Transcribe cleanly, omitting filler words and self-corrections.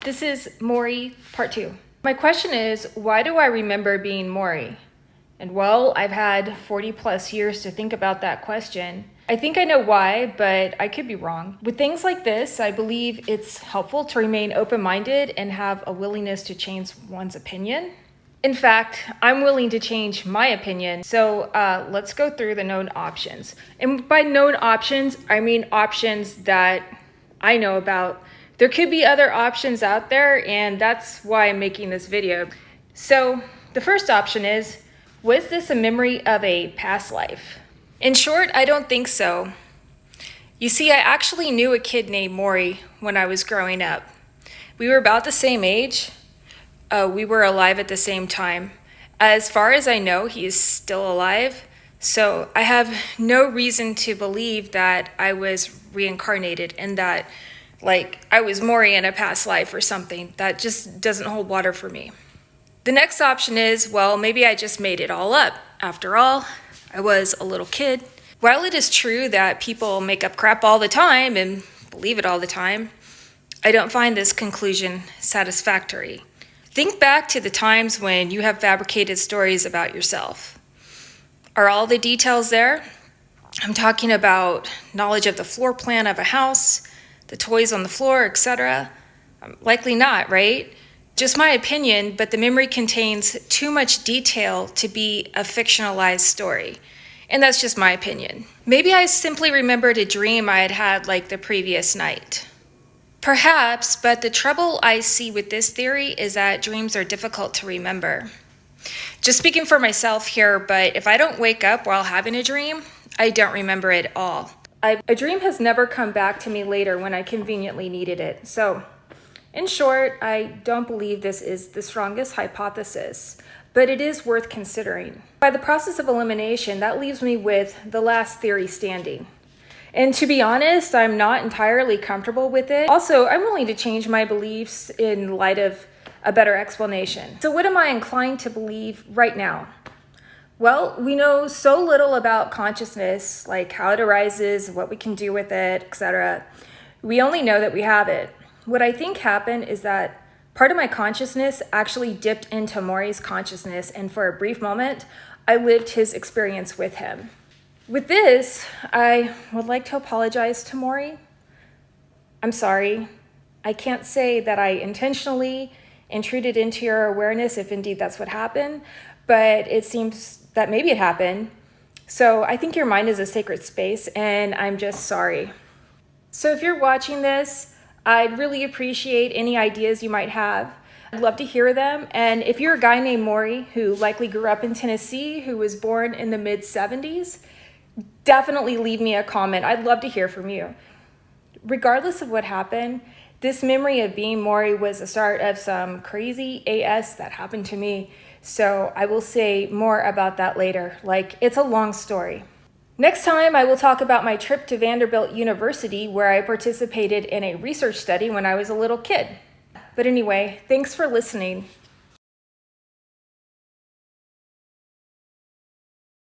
This is Mori, part 2. My question is, why do I remember being Mori? And well, I've had 40 plus years to think about that question. I think I know why, but I could be wrong. With things like this, I believe it's helpful to remain open-minded and have a willingness to change one's opinion. In fact, I'm willing to change my opinion. So let's go through the known options. And by known options, I mean options that I know about. There could be other options out there, and that's why I'm making this video. So the first option is, was this a memory of a past life? In short, I don't think so. You see, I actually knew a kid named Mori when I was growing up. We were about the same age. We were alive at the same time. As far as I know, he is still alive. So I have no reason to believe that I was reincarnated and that I was Mori in a past life or something. That just doesn't hold water for me. The next option is, well, maybe I just made it all up. After all, I was a little kid. While it is true that people make up crap all the time and believe it all the time, I don't find this conclusion satisfactory. Think back to the times when you have fabricated stories about yourself. Are all the details there? I'm talking about knowledge of the floor plan of a house, the toys on the floor, etc. Likely not, right? Just my opinion, but the memory contains too much detail to be a fictionalized story. And that's just my opinion. Maybe I simply remembered a dream I had had the previous night. Perhaps, but the trouble I see with this theory is that dreams are difficult to remember. Just speaking for myself here, but if I don't wake up while having a dream, I don't remember it at all. A dream has never come back to me later when I conveniently needed it. So, in short, I don't believe this is the strongest hypothesis, but it is worth considering. By the process of elimination, that leaves me with the last theory standing. And to be honest, I'm not entirely comfortable with it. Also, I'm willing to change my beliefs in light of a better explanation. So what am I inclined to believe right now? Well, we know so little about consciousness, like how it arises, what we can do with it, etc. We only know that we have it. What I think happened is that part of my consciousness actually dipped into Mori's consciousness, and for a brief moment, I lived his experience with him. With this, I would like to apologize to Mori. I'm sorry. I can't say that I intentionally intruded into your awareness, if indeed that's what happened, but it seems that maybe it happened. So I think your mind is a sacred space, and I'm just sorry. So if you're watching this, I'd really appreciate any ideas you might have. I'd love to hear them. And if you're a guy named Mori who likely grew up in Tennessee, who was born in the mid-70s, definitely leave me a comment. I'd love to hear from you. Regardless of what happened, this memory of being Mori was the start of some crazy AS that happened to me. So I will say more about that later. It's a long story. Next time, I will talk about my trip to Vanderbilt University, where I participated in a research study when I was a little kid. But anyway, thanks for listening.